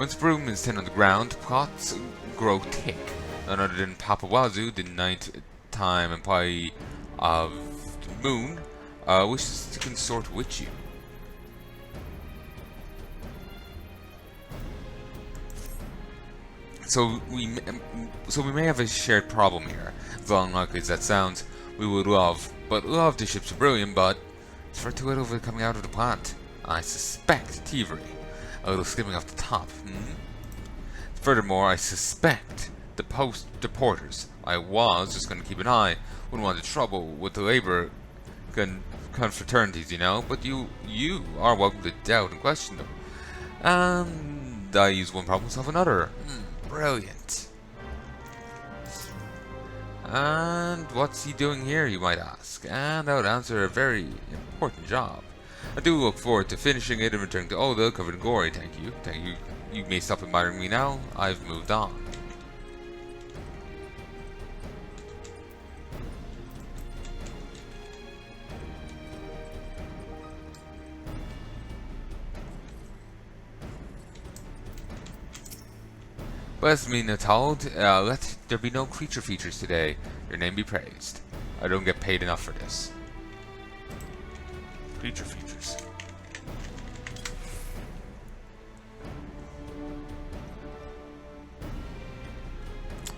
Once broom is thin on the ground, plots grow thick. None other than Papawazu, the ninth time employee of the moon, wishes to consort with you. So we may have a shared problem here. As unlikely as that sounds, we would love the ships of Brilliant, but it's for too little of it coming out of the plant. I suspect thievery. A little skimming off the top. Furthermore, I suspect the porters. I was just going to keep an eye. Wouldn't want the trouble with the labor confraternities, you know. But you are welcome to doubt and question them. And I use one problem to solve another. Brilliant. And what's he doing here, you might ask? And I would answer, a very important job. I do look forward to finishing it and returning to Ul'dah covered in glory. Thank you. Thank you. You may stop admiring me now. I've moved on. Bless me, Nald'thal. Let there be no creature features today. Your name be praised. I don't get paid enough for this. Creature features.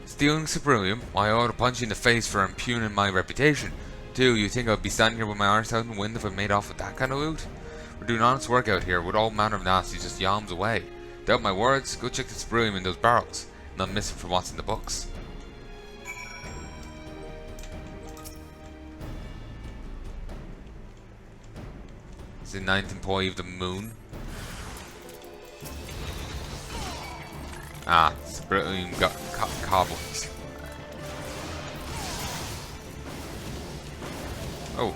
Stealing Suprilium? Why, I ought to punch you in the face for impugning my reputation. Do you think I'd be standing here with my arse out in the wind if I made off with that kind of loot? We're doing honest work out here with all manner of nasty just yawns away. Doubt my words? Go check the Suprilium in those barrels. Not missing from what's in the books. It's the 9th employee of the moon. Ah, Suprilium got goblins. Oh.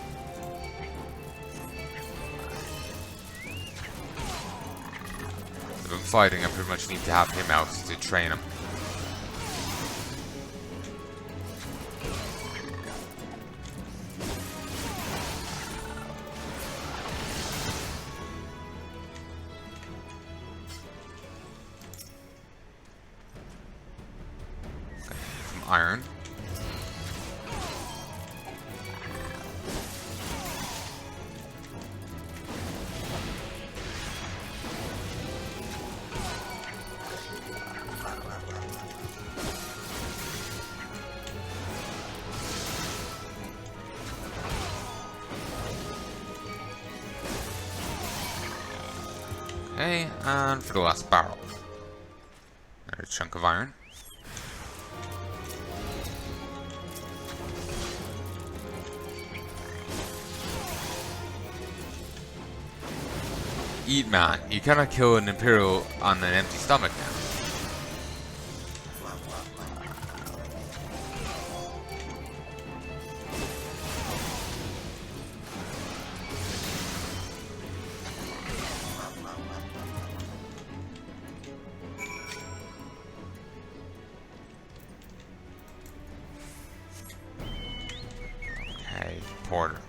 If I'm fighting, I pretty much need to have him out to train him. Iron. Okay, and for the last barrel. Another chunk of iron. Eat, man. You cannot kill an Imperial on an empty stomach now. Okay, porter.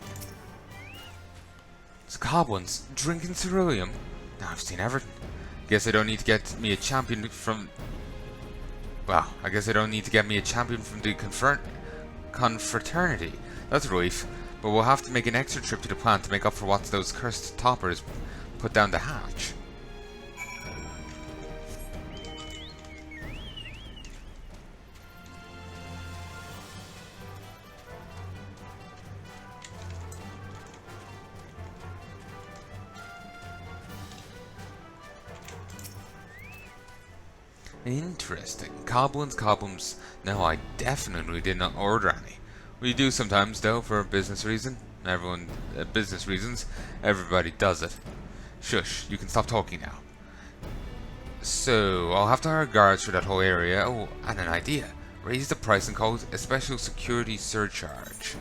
Goblins drinking ceruleum. Now I've seen everything. Guess I don't need to get me a champion from. Well, I guess I don't need to get me a champion from the confraternity. That's a relief. But we'll have to make an extra trip to the plant to make up for what those cursed toppers put down the hatch. Interesting. Goblins. No, I definitely did not order any. We do sometimes, though, for business reasons. Everybody does it. Shush, you can stop talking now. So, I'll have to hire guards for that whole area. Oh, and an idea. Raise the price and call it a special security surcharge.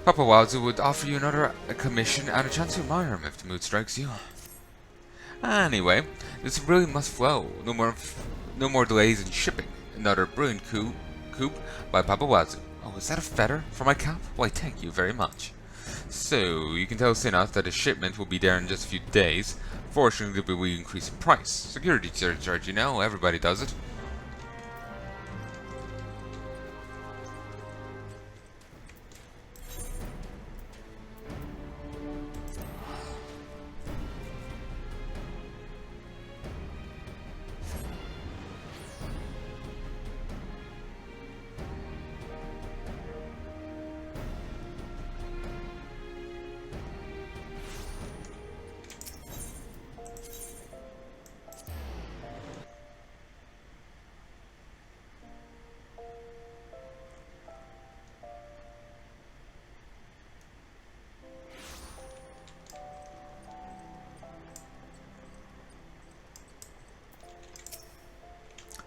Papawazu would offer you another commission and a chance to admire him if the mood strikes you. Anyway, this really must flow. No more delays in shipping. Another brilliant coup by Papawazu. Oh, is that a feather for my cap? Why, thank you very much. So, you can tell Sinat that a shipment will be there in just a few days. Fortunately, there will be increase in price. Security surcharge, you know, everybody does it.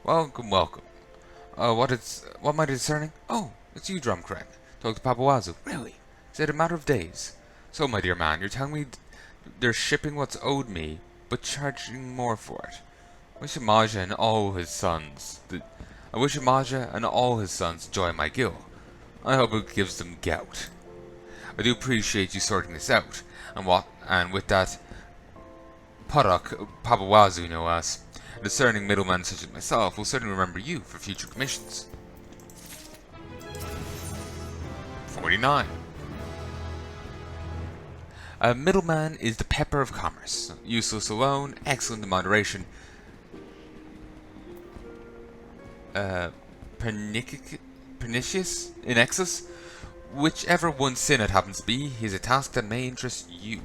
Welcome, welcome. What am I discerning? Oh, it's you, Drumcran. Talk to Papawazu. Really? Is it a matter of days? So, my dear man, you're telling me they're shipping what's owed me, but charging more for it. I wish Amaja and all his sons join my guild. I hope it gives them gout. I do appreciate you sorting this out, and with that, Papawazu, no us. A discerning middleman such as myself will certainly remember you for future commissions. 49. A middleman is the pepper of commerce. Useless alone, excellent in moderation. Pernicious in excess. Whichever one sin it happens to be, he is a task that may interest you.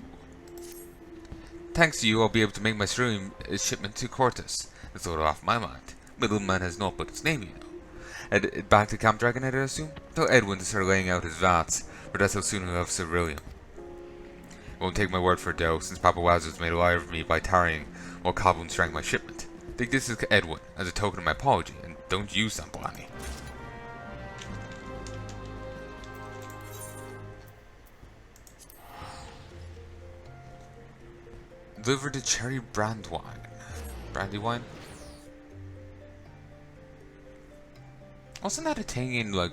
Thanks to you, I'll be able to make my shipment to Cortus. That's all off my mind. Middleman has naught but its name, you know. Back to Camp Dragonhead, I assume? Tell Edwin to start laying out his vats, for that's how soon he'll have Cerulean. Won't take my word for it though, since Papawazu's made a liar of me by tarrying while Coblin strang my shipment. Take this as Edwin, as a token of my apology, and don't use that, Palanai. Deliver the cherry brand wine. Brandy wine? Wasn't that a thing in, like,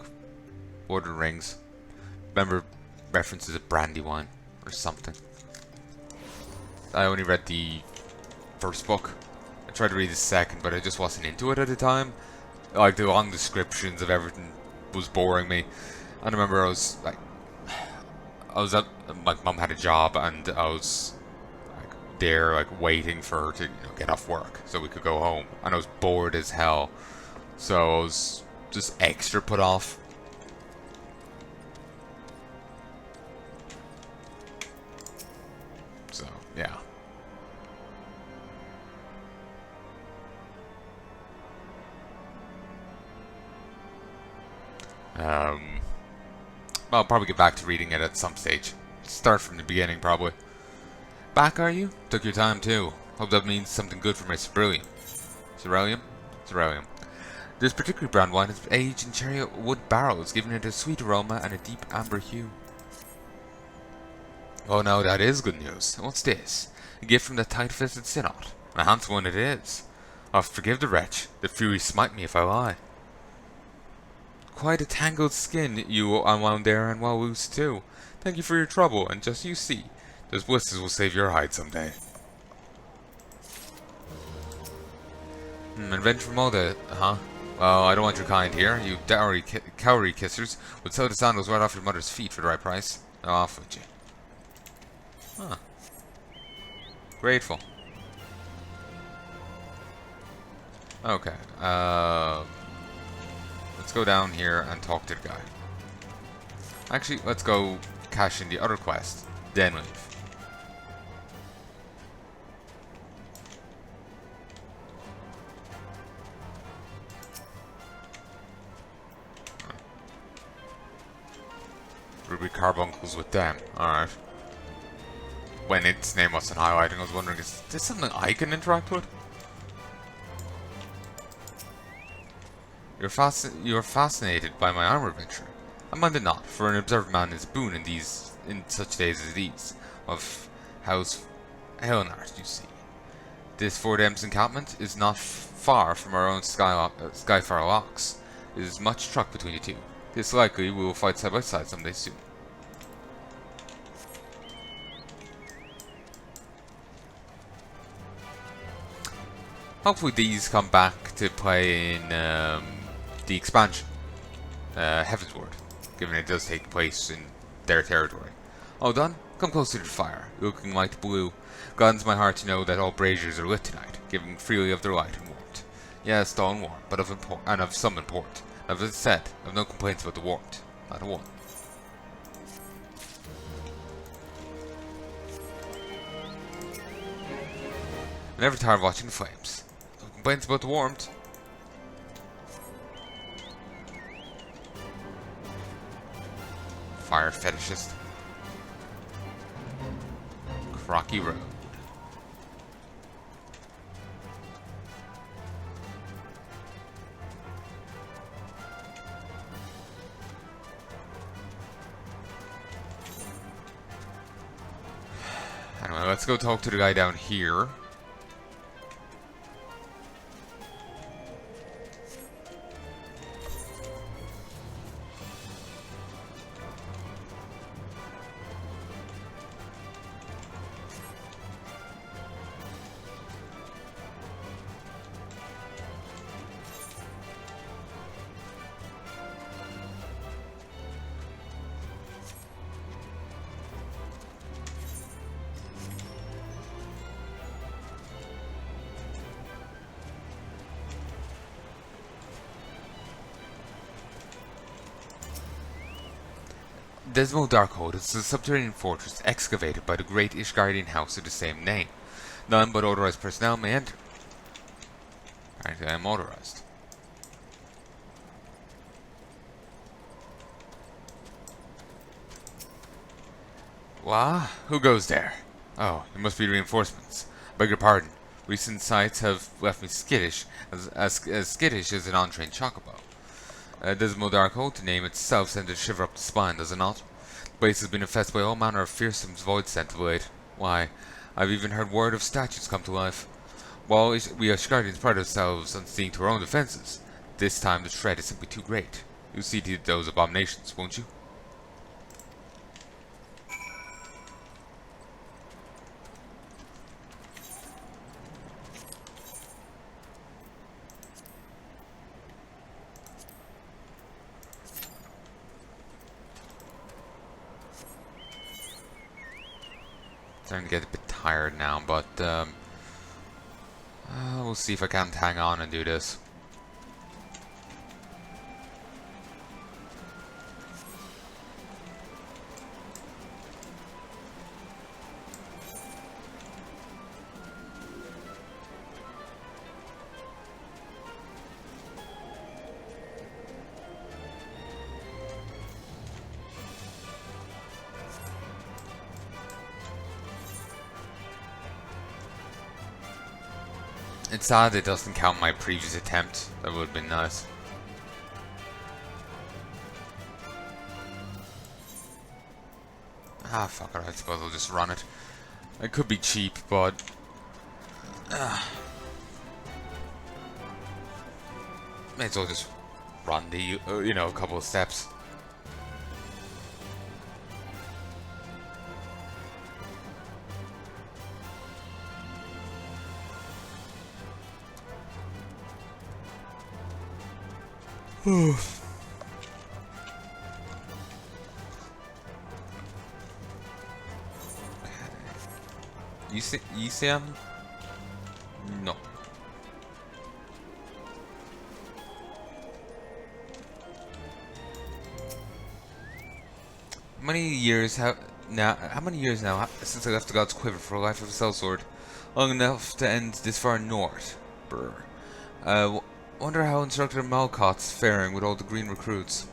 Lord of the Rings? Remember references of brandy wine or something. I only read the first book. I tried to read the second, but I just wasn't into it at the time. Like, the long descriptions of everything was boring me. And I remember my mum had a job, and I was there, like, waiting for her to get off work so we could go home, and I was bored as hell, so I was just extra put off. So yeah. I'll probably get back to reading it at some stage. Start from the beginning, probably. Back, are you? Took your time, too. Hope that means something good for my Cerulean. Cerulean? Cerulean. This particular brand wine is aged in cherry wood barrels, giving it a sweet aroma and a deep amber hue. Oh no, that is good news. What's this? A gift from the tight-fisted Synod. A handsome one it is. Oh, forgive the wretch. The fury smite me if I lie. Quite a tangled skin you unwound there, and well loose too. Thank you for your trouble, and just you see. Those blisters will save your hide someday. Adventure from Ul'dah, huh? Well, I don't want your kind here. You cowrie kissers would sell the sandals right off your mother's feet for the right price. Off with you. Huh. Grateful. Okay. Let's go down here and talk to the guy. Actually, let's go cash in the other quest, then leave. Ruby Carbuncles with them. Alright. When its name wasn't highlighting, I was wondering, is this something I can interact with? You're fascinated by my armor venture. I mind it not, for an observed man is boon in such days as these, of House Helenart, you see. This Fort Ems encampment is not far from our own Skyfire locks. There is much truck between the two. It's likely we will fight side by side someday soon. Hopefully these come back to play in the expansion, Heavensward, given it does take place in their territory. All done? Come closer to the fire, looking light blue. Gladdens my heart to know that all braziers are lit tonight, giving freely of their light and warmth. Yes, dull and warm, but of some import. As I said, I have no complaints about the warmth. Not a one. I'm never tired of watching the flames. No complaints about the warmth. Fire fetishist. Rocky Road. Anyway, let's go talk to the guy down here. Dismal Darkhold is a subterranean fortress excavated by the great Ishgardian house of the same name. None but authorized personnel may enter. Apparently I am authorized. What? Who goes there? Oh, it must be reinforcements. Beg your pardon. Recent sights have left me skittish, as skittish as an untrained chocobo. Dismal Darkhold, the name itself sends a shiver up the spine, does it not? The place has been infested by all manner of fearsome void scent of late. Why, I've even heard word of statues come to life. While we Ishgardians pride ourselves on seeing to our own defenses, this time the threat is simply too great. You'll see to those abominations, won't you? Starting to get a bit tired now, but we'll see if I can't hang on and do this. It's sad it doesn't count my previous attempt. That would have been nice. Ah, fuck it. I suppose I'll just run it. It could be cheap, but... may as well just run the, you know, a couple of steps. You see him? No. How many years now since I left the God's Quiver for a life of a sellsword? Long enough to end this far north. Brr. Wonder how Instructor Miqo'te's faring with all the green recruits.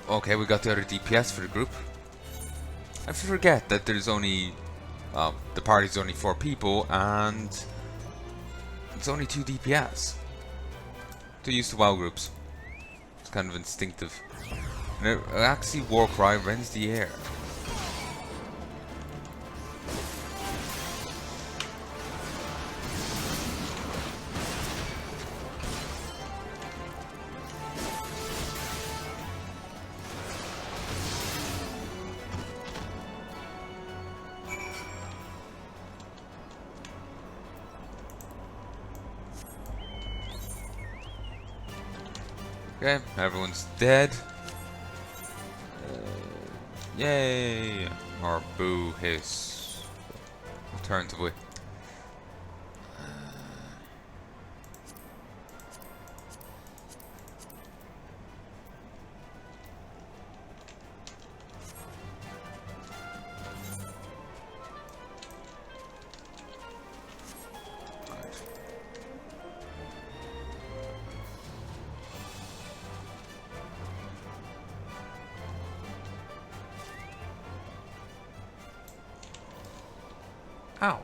Okay, we got the other DPS for the group. I forget that there's only... the party's only 4 people, and... it's only 2 DPS. Too used to WoW groups. It's kind of instinctive. An Araxi war cry rends the air. Okay, everyone's dead. Yay! Or boo, hiss. Alternatively. Ow.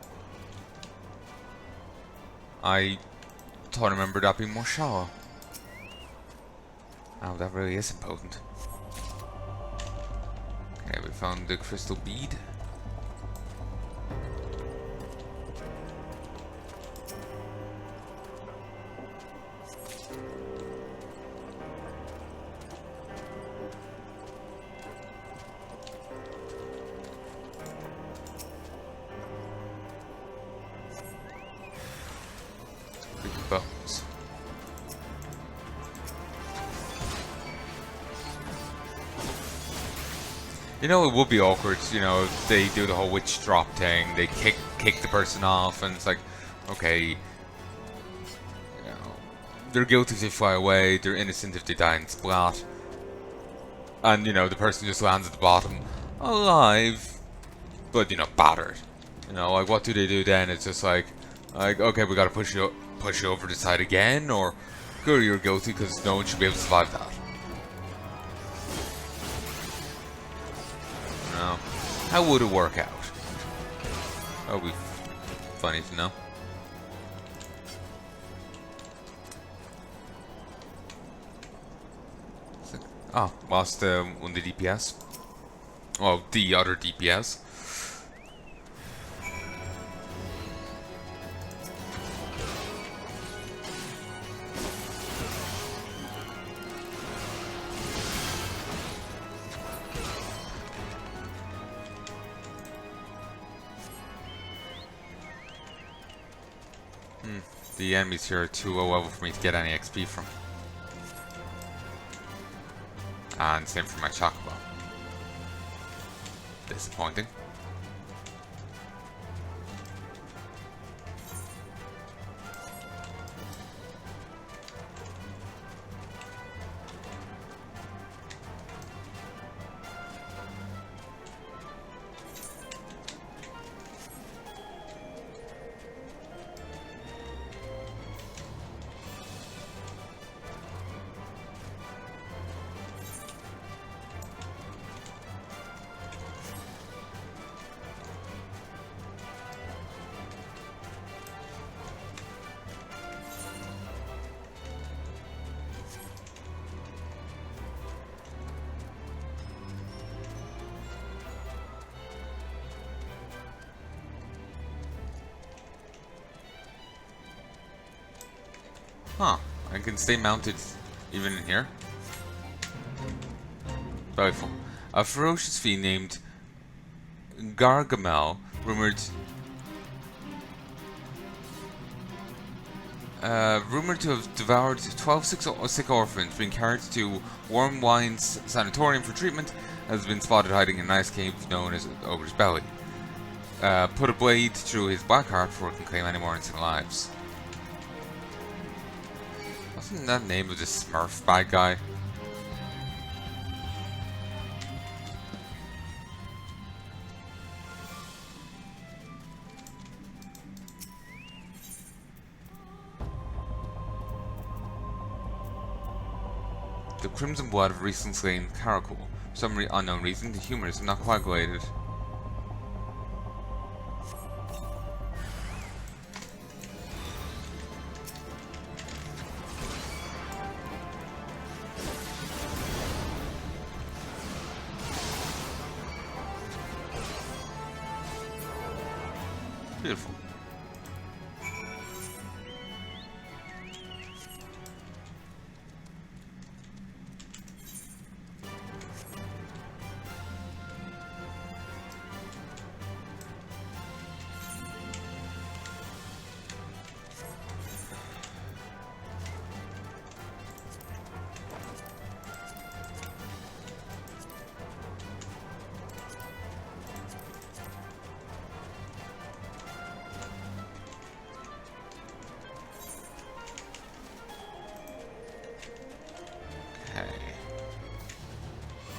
I thought I remembered that being more shallow. Oh, that really is impotent. Okay, we found the crystal bead. Bones. You know, it would be awkward, you know, if they do the whole witch drop thing, they kick the person off, and it's like, okay, you know, they're guilty if they fly away, they're innocent if they die in splat, and, you know, the person just lands at the bottom, alive, but, you know, battered. You know, like, what do they do then? It's just like, okay, we gotta push you over the side again, or good, you're guilty because no one should be able to survive that. No. How would it work out? That would be funny to know. Oh, lost one of the DPS. Well, the other DPS. The enemies here are too low level for me to get any XP from. And same for my Chocobo. Disappointing. Huh, I can stay mounted even in here. Delightful. A ferocious fiend named Gargamel, rumored to have devoured 12 sick orphans, being carried to Warm Wines Sanatorium for treatment, has been spotted hiding in an ice cave known as Ogre's Belly. Put a blade through his black heart before it can claim any more innocent lives. Wasn't that the name of this Smurf bad guy? The crimson blood of recent slain Caracal. For some unknown reason, the humors are not coagulated. Beautiful.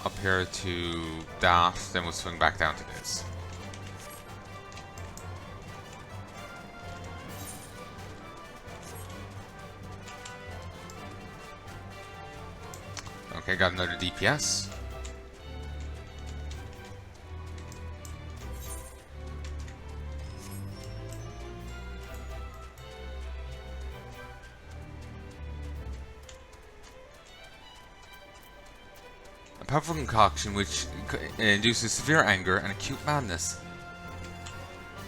Up here to that, then we'll swing back down to this. Okay, got another DPS. A powerful concoction which induces severe anger and acute madness.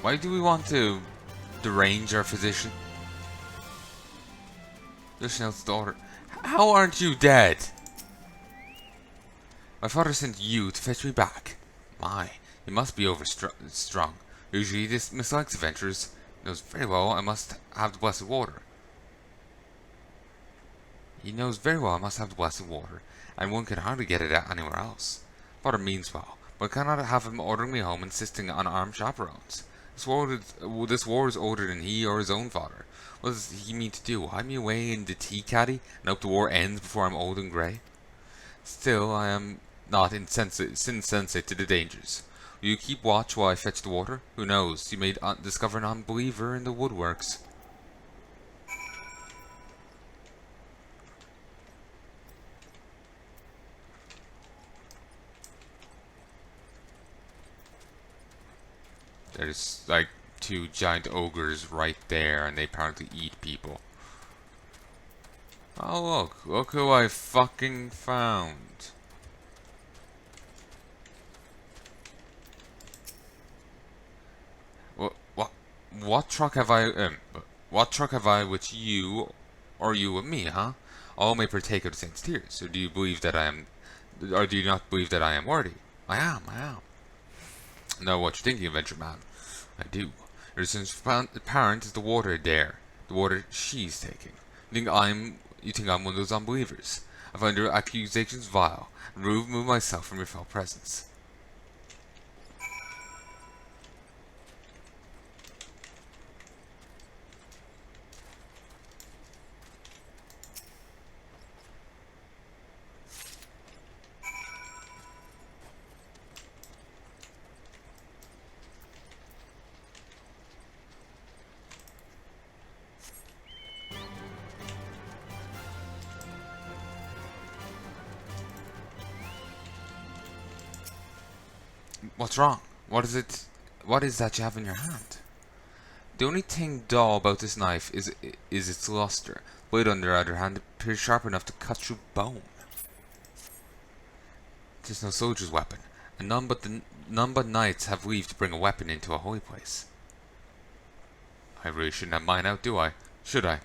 Why do we want to derange our physician? Dushnell's daughter. How aren't you dead? My father sent you to fetch me back. My, he must be overstrung. Usually he dislikes adventurers. He knows very well I must have the blessed water. He knows very well I must have the blessed water, and one can hardly get it out anywhere else. Father means well, but I cannot have him ordering me home, insisting on armed chaperones. This war is older than he or his own father. What does he mean to do? Hide me away in the tea caddy, and hope the war ends before I'm old and grey? Still, I am not insensate to the dangers. Will you keep watch while I fetch the water? Who knows? You may discover an unbeliever in the woodworks. There's like two giant ogres right there, and they apparently eat people. Oh look who I fucking found. What truck have I with you, or you with me, huh? All may partake of the saints' tears. Or do you believe that or do you not believe that I am worthy? I am. Know what you're thinking, adventure man. I do. It is as apparent as the water there, the water she's taking. You think I'm one of those unbelievers? I find your accusations vile, and remove myself from your foul presence. What's wrong? What is it? What is that you have in your hand? The only thing dull about this knife is its luster. Blade, on the other hand, appears sharp enough to cut through bone. It is no soldier's weapon, and none but knights have leave to bring a weapon into a holy place. I really shouldn't have mine out, do I? Should I?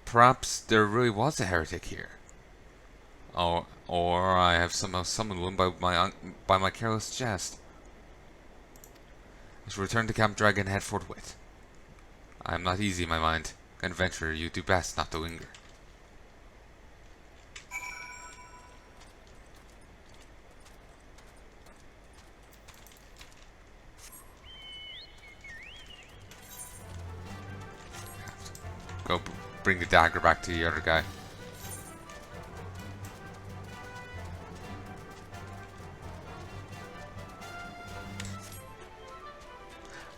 Perhaps there really was a heretic here. Oh, or I have somehow summoned one by my careless jest. I shall return to Camp Dragon Head forthwith. I am not easy in my mind. An adventurer, you do best not to linger. Go bring the dagger back to the other guy.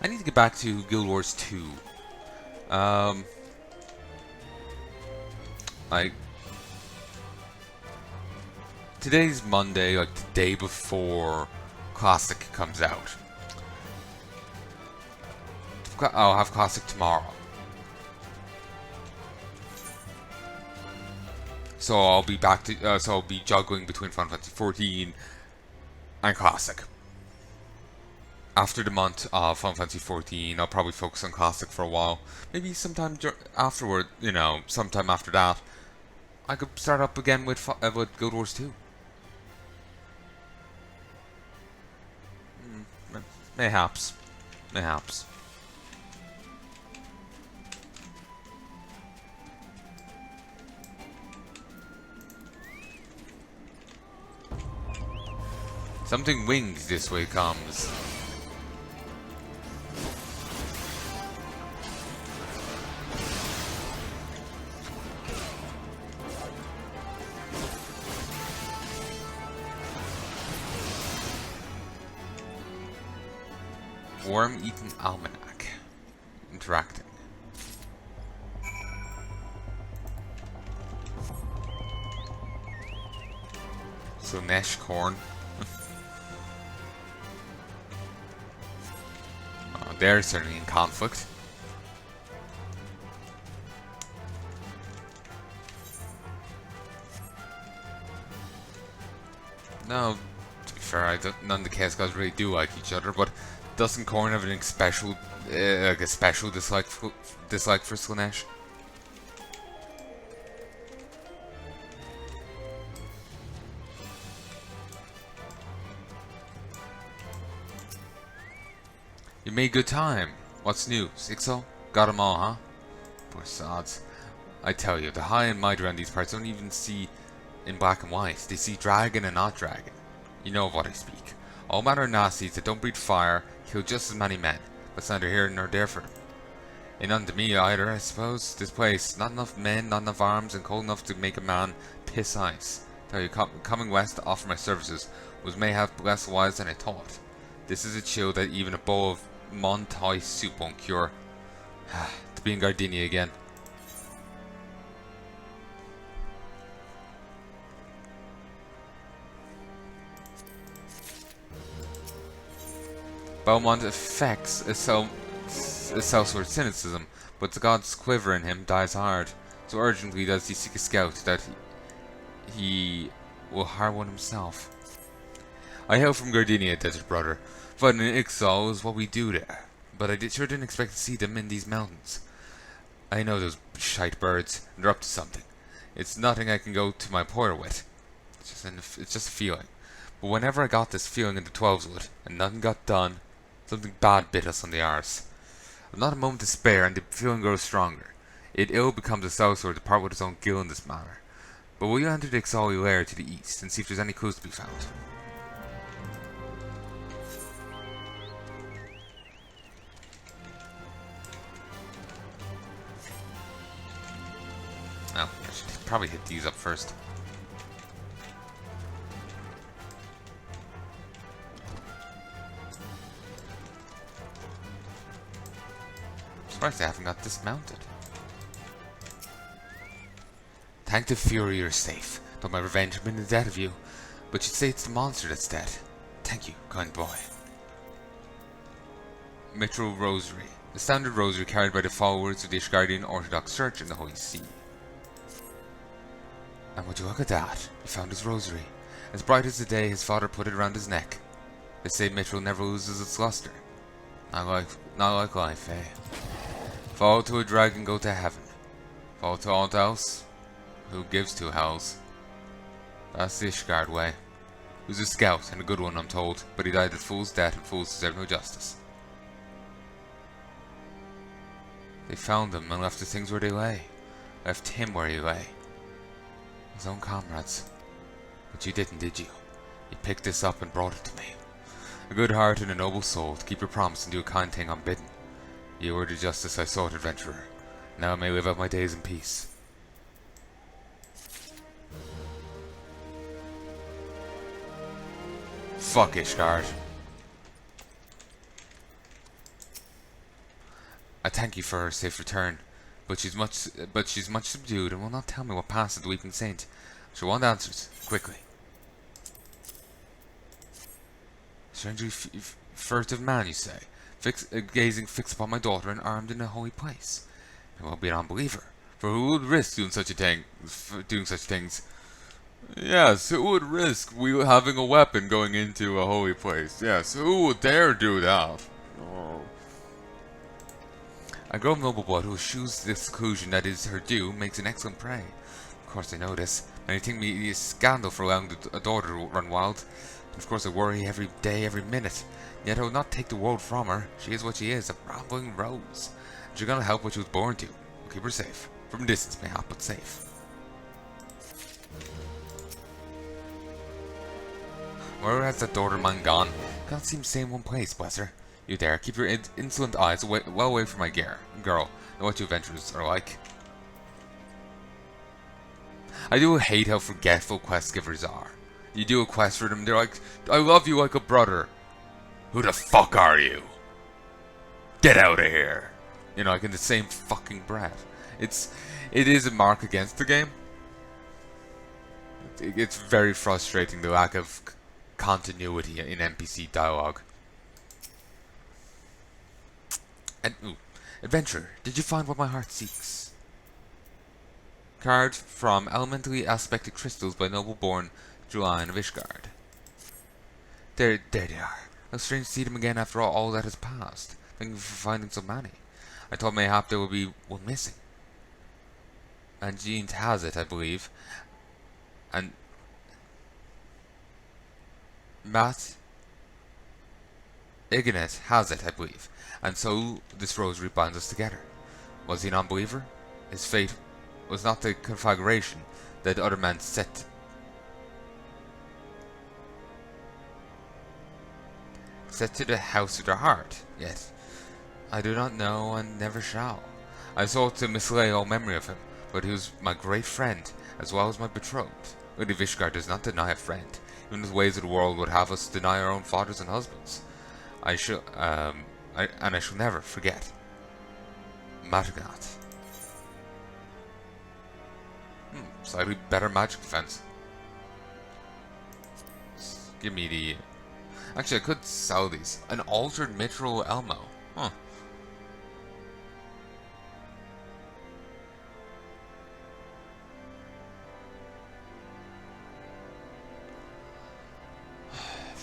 I need to get back to Guild Wars 2. Today's Monday, like the day before Classic comes out. I'll have Classic tomorrow. So I'll be back to, so I'll be juggling between Final Fantasy 14 and Classic. After the month of Final Fantasy 14, I'll probably focus on Classic for a while. Maybe sometime afterward, sometime after that, I could start up again with Guild Wars 2. Mayhaps. Mayhaps. Something winged this way comes. Worm-eaten almanac. Interacting. So Nesh corn. They're certainly in conflict. No, to be fair, none of the Chaos Gods really do like each other, but doesn't Corn have anything special, like a special dislike for Slaanesh? You made good time. What's new, Sixo? Got 'em all, huh? Poor sods. I tell you, the high and mighty around these parts don't even see in black and white. They see dragon and not dragon. You know of what I speak. All manner of nasties that don't breathe fire kill just as many men, but it's neither here nor there for them. Ain't none to me either, I suppose. This place, not enough men, not enough arms, and cold enough to make a man piss ice. Tell you, coming west to offer my services was mayhap less wise than I thought. This is a chill that even a bowl of Montai soup won't cure. To be in Gardenia again. Belmont affects a sellsword cynicism, but the god's quiver in him dies hard. So urgently does he seek a scout that he will hire one himself. I hail from Gardenia, desert brother. Fighting in Ixal is what we do there, but I sure didn't expect to see them in these mountains. I know those shite birds, and they're up to something. It's nothing I can go to my employer with. It's just a feeling. But whenever I got this feeling in the 12s wood, and nothing got done, something bad bit us on the arse. I've not a moment to spare, and the feeling grows stronger. It ill becomes a sellsword to part with his own gill in this matter. But will you enter the Ixali lair to the east, and see if there's any clues to be found? Oh, I should probably hit these up first. I'm surprised I haven't got dismounted. Thank the Fury you're safe. Though my revenge has been the death of you. But you'd say it's the monster that's dead. Thank you, kind boy. Mithril Rosary. The standard rosary carried by the followers of the Ishgardian Orthodox Church in the Holy See. And would you look at that? He found his rosary. As bright as the day his father put it around his neck. They say Mithril never loses its luster. Not like life, eh? Fall to a dragon, go to heaven. Fall to aught else? Who gives two hells? That's the Ishgard way. He was a scout, and a good one, I'm told, but he died a fool's death, and fools deserve no justice. They found him and left the things where they lay. Left him where he lay. His own comrades. But you didn't, did you? You picked this up and brought it to me. A good heart and a noble soul to keep your promise and do a kind thing unbidden. You were the justice I sought, adventurer. Now I may live out my days in peace. Fuck Ishgard. I thank you for her safe return, but she's much subdued and will not tell me what passed at the Weeping Saint. She want answers quickly. Strangely furtive man, you say, gazing fixed upon my daughter and armed in a holy place. It will be an unbeliever, for who would risk doing such things? Yes, who would risk having a weapon going into a holy place? Yes, who would dare do that? Oh. A girl of noble blood who eschews the seclusion that is her due makes an excellent prey. Of course I know this. Many think me a scandal for allowing a daughter to run wild. And of course I worry every day, every minute. Yet I will not take the world from her. She is what she is, a rambling rose. And she's gonna help what she was born to. We'll keep her safe. From a distance, mayhap, but safe. Where has that daughter of mine gone? Can't seem to stay in one place, bless her. You dare, keep your insolent eyes well away from my girl. Know what you adventurers are like. I do hate how forgetful quest givers are. You do a quest for them, they're like, I love you like a brother. Who the fuck are you? Get out of here. You know, like in the same fucking breath. It is a mark against the game. It's very frustrating, the lack of continuity in NPC dialogue. And, ooh, adventurer, did you find what my heart seeks? Card from Elementally Aspected Crystals by noble-born Julian of Ishgard. There they are. How strange to see them again after all that has passed. Thank you for finding so many. I thought mayhap there would be one missing. And Jean has it, I believe. And Matt Ignat has it, I believe. And so this rosary binds us together. Was he an unbeliever? His fate was not the conflagration that the other man set to the house of their heart. Yet I do not know and never shall. I sought to mislay all memory of him, but he was my great friend as well as my betrothed. Lady Vishgard does not deny a friend. Even the ways of the world would have us deny our own fathers and husbands. I shall never forget. Matagat. Slightly better magic defense. Give me the... Actually, I could sell these. An altered mitral Elmo. Huh.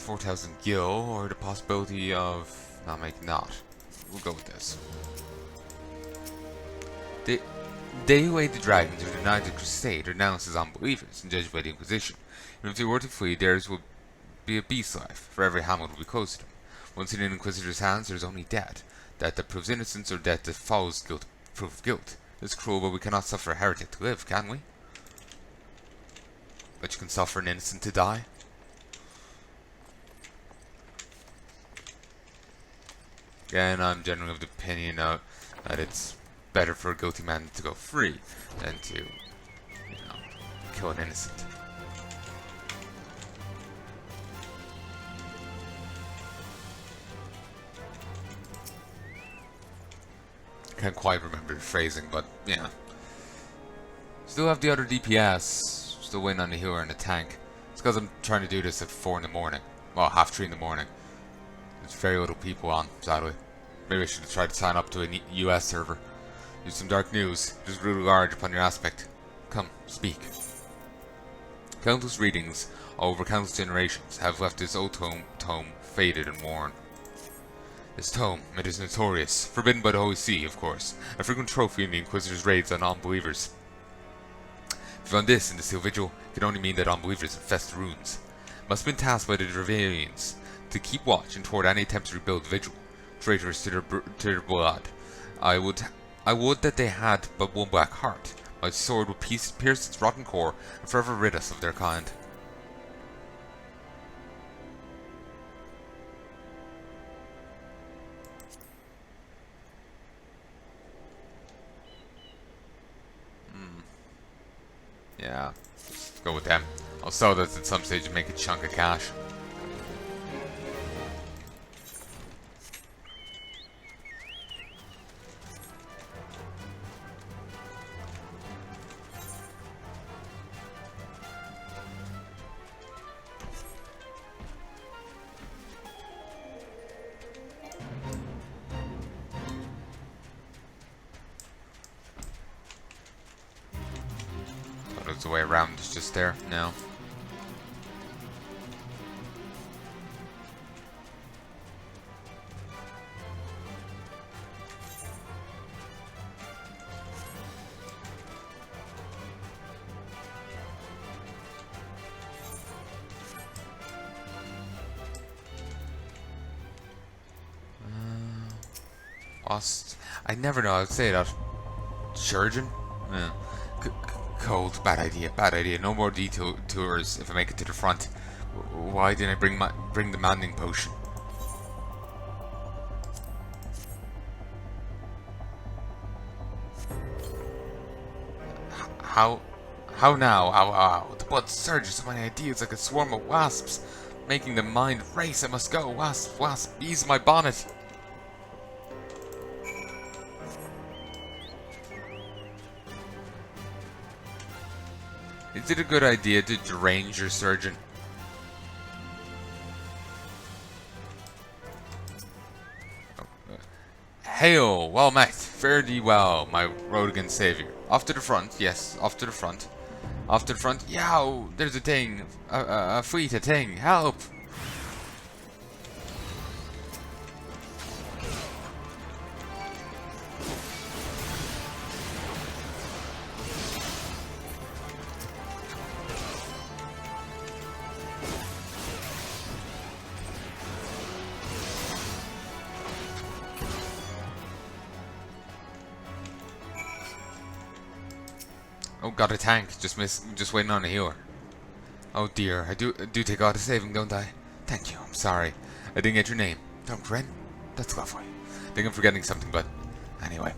$4,000 gil, or the possibility of not making that. We'll go with this. They who aid the dragons or deny the crusade are denounced as unbelievers and judged by the Inquisition. And if they were to flee, theirs would be a beast life, for every hamlet will be close to them. Once in an Inquisitor's hands, there is only death. Death that proves innocence, or death that follows proof of guilt. It's cruel, but we cannot suffer a heretic to live, can we? But you can suffer an innocent to die? Again, I'm generally of the opinion that it's better for a guilty man to go free than to, kill an innocent. Can't quite remember the phrasing, but yeah. Still have the other DPS, still waiting on the healer and the tank. It's because I'm trying to do this at 4 in the morning. Well, half 3 in the morning. There's very little people on, sadly. Maybe I should have tried to sign up to a US server. Use some dark news, just really large upon your aspect. Come, speak. Countless readings over countless generations have left this old tome faded and worn. This tome, it is notorious, forbidden by the Holy See, of course, a frequent trophy in the Inquisitor's raids on unbelievers. If you found this in the Seal Vigil, it can only mean that unbelievers infest the ruins. Must have been tasked by the Dravalians to keep watch and thwart any attempts to rebuild the Vigil, traitors to their blood. I would that they had but one black heart. My sword would pierce its rotten core and forever rid us of their kind. Yeah, let's go with them. I'll sell this at some stage and make a chunk of cash. The way around is just there now. Lost. I never know how to say that. Surgeon? Yeah. Cold. Bad idea. Bad idea. No more detours if I make it to the front. Why didn't I bring the manding potion? How? How now? How? The blood surges so many ideas like a swarm of wasps, making the mind race. I must go. Wasp, wasp, ease my bonnet. Is it a good idea to derange your surgeon? Hail, well met, fare thee well, my Rodigan savior. Off to the front, yes, off to the front. Off to the front, yow, there's a thing, a fleet, a thing, help! Oh, got a tank. Just waiting on a healer. Oh dear, I do take all the saving, don't I? Thank you. I'm sorry. I didn't get your name. Don't Ren? That's lovely. I think I'm forgetting something, but anyway.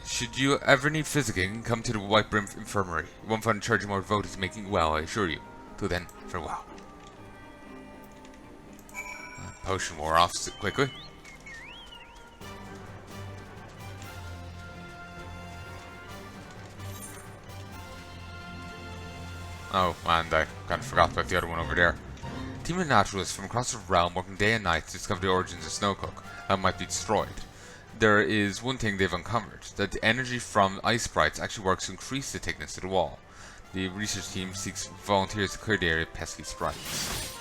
Should you ever need physicking, come to the White Brim Infirmary. You won't find a charge more devoted to making you well, I assure you. Till then, farewell. Potion wore off quickly. Oh, and I kind of forgot about the other one over there. A team of naturalists from across the realm working day and night to discover the origins of Snowcook that might be destroyed. There is one thing they've uncovered, that the energy from ice sprites actually works to increase the thickness of the wall. The research team seeks volunteers to clear the area of pesky sprites.